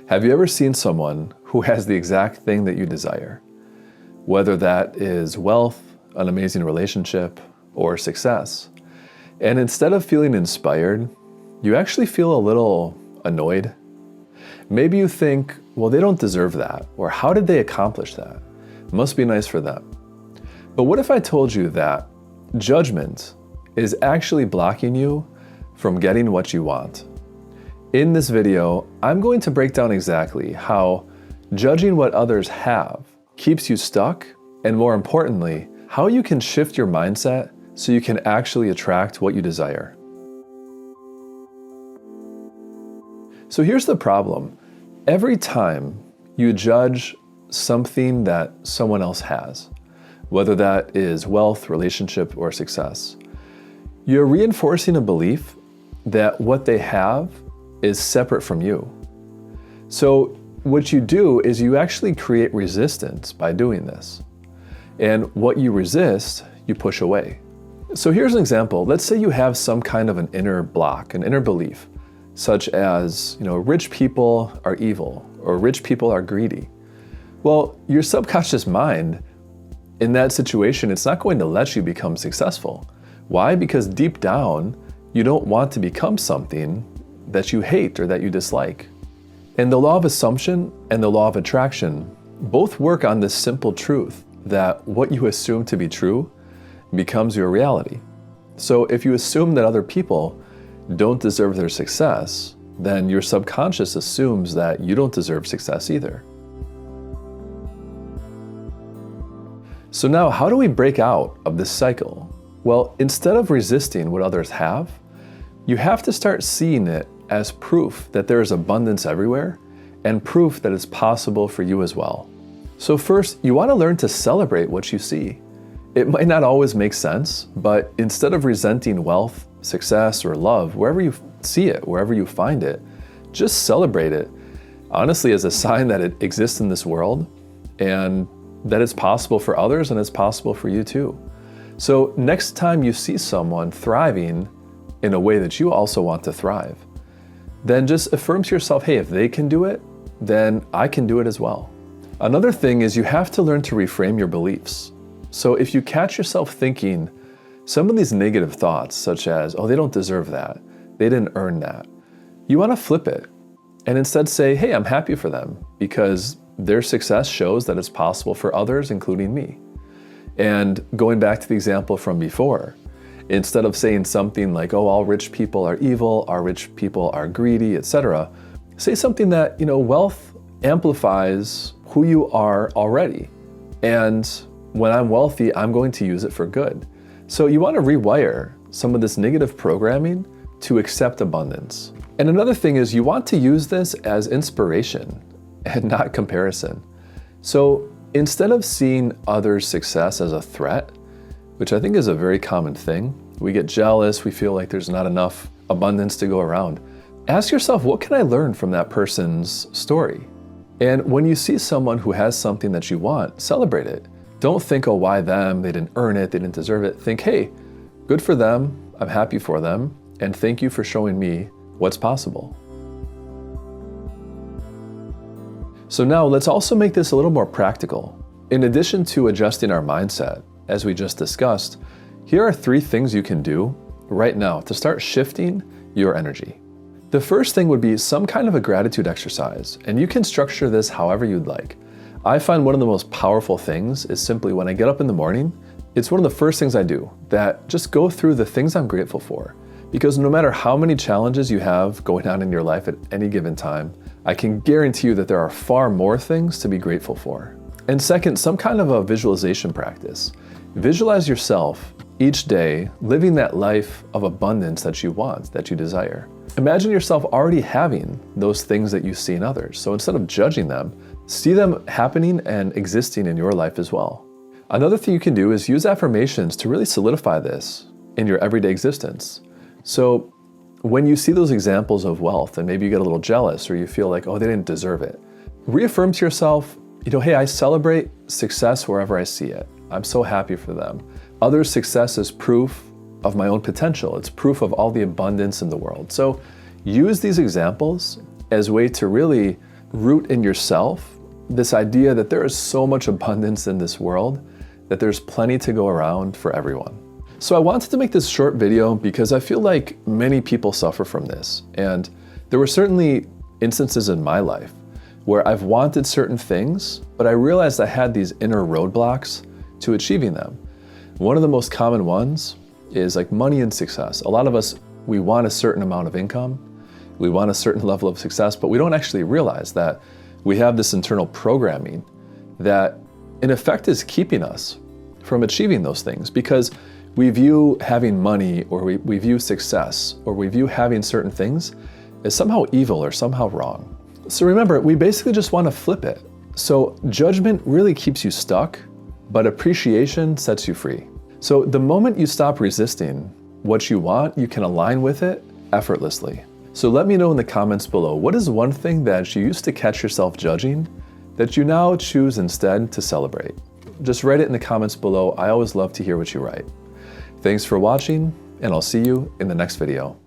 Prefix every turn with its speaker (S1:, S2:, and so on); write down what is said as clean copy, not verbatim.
S1: Have you ever seen someone who has the exact thing that you desire? Whether that is wealth, an amazing relationship, or success. And instead of feeling inspired, you actually feel a little annoyed. Maybe you think, well, they don't deserve that, or how did they accomplish that? It must be nice for them. But what if I told you that judgment is actually blocking you from getting what you want? In this video, I'm going to break down exactly how judging what others have keeps you stuck, and more importantly, how you can shift your mindset so you can actually attract what you desire. So here's the problem. Every time you judge something that someone else has, whether that is wealth, relationship, or success, you're reinforcing a belief that what they have is separate from you. So what you do is you actually create resistance by doing this. And what you resist, you push away. So here's an example. Let's say you have some kind of an inner block, an inner belief, such as, rich people are evil or rich people are greedy. Well, your subconscious mind in that situation, it's not going to let you become successful. Why? Because deep down, you don't want to become something that you hate or that you dislike. And the law of assumption and the law of attraction both work on this simple truth that what you assume to be true becomes your reality. So if you assume that other people don't deserve their success, then your subconscious assumes that you don't deserve success either. So now, how do we break out of this cycle? Well, instead of resisting what others have, you have to start seeing it as proof that there is abundance everywhere and proof that it's possible for you as well. So first, you want to learn to celebrate what you see. It might not always make sense, but instead of resenting wealth, success, or love, wherever you see it, wherever you find it, just celebrate it, honestly, as a sign that it exists in this world and that it's possible for others and it's possible for you too. So next time you see someone thriving in a way that you also want to thrive, then just affirm to yourself, hey, if they can do it, then I can do it as well. Another thing is you have to learn to reframe your beliefs. So if you catch yourself thinking some of these negative thoughts, such as, oh, they don't deserve that, they didn't earn that, you want to flip it and instead say, hey, I'm happy for them because their success shows that it's possible for others, including me. And going back to the example from before, instead of saying something like, oh, all rich people are evil, all rich people are greedy, etc., say something that, wealth amplifies who you are already. And when I'm wealthy, I'm going to use it for good. So you want to rewire some of this negative programming to accept abundance. And another thing is you want to use this as inspiration and not comparison. So instead of seeing others' success as a threat, which I think is a very common thing, we get jealous, we feel like there's not enough abundance to go around. Ask yourself, what can I learn from that person's story? And when you see someone who has something that you want, celebrate it. Don't think, oh, why them? They didn't earn it, they didn't deserve it. Think, hey, good for them, I'm happy for them, and thank you for showing me what's possible. So now let's also make this a little more practical. In addition to adjusting our mindset, as we just discussed, here are 3 things you can do right now to start shifting your energy. The first thing would be some kind of a gratitude exercise, and you can structure this however you'd like. I find one of the most powerful things is simply when I get up in the morning, it's one of the first things I do, that just go through the things I'm grateful for. Because no matter how many challenges you have going on in your life at any given time, I can guarantee you that there are far more things to be grateful for. And second, some kind of a visualization practice. Visualize yourself each day living that life of abundance that you want, that you desire. Imagine yourself already having those things that you see in others. So instead of judging them, see them happening and existing in your life as well. Another thing you can do is use affirmations to really solidify this in your everyday existence. So when you see those examples of wealth and maybe you get a little jealous or you feel like, oh, they didn't deserve it, reaffirm to yourself, hey, I celebrate success wherever I see it. I'm so happy for them. Others' success is proof of my own potential. It's proof of all the abundance in the world. So use these examples as a way to really root in yourself this idea that there is so much abundance in this world, that there's plenty to go around for everyone. So I wanted to make this short video because I feel like many people suffer from this. And there were certainly instances in my life where I've wanted certain things, but I realized I had these inner roadblocks to achieving them. One of the most common ones is like money and success. A lot of us, we want a certain amount of income, we want a certain level of success, but we don't actually realize that we have this internal programming that in effect is keeping us from achieving those things, because we view having money, or we view success, or we view having certain things as somehow evil or somehow wrong. So remember, we basically just want to flip it. So judgment really keeps you stuck, but appreciation sets you free. So the moment you stop resisting what you want, you can align with it effortlessly. So let me know in the comments below, what is one thing that you used to catch yourself judging that you now choose instead to celebrate? Just write it in the comments below. I always love to hear what you write. Thanks for watching, and I'll see you in the next video.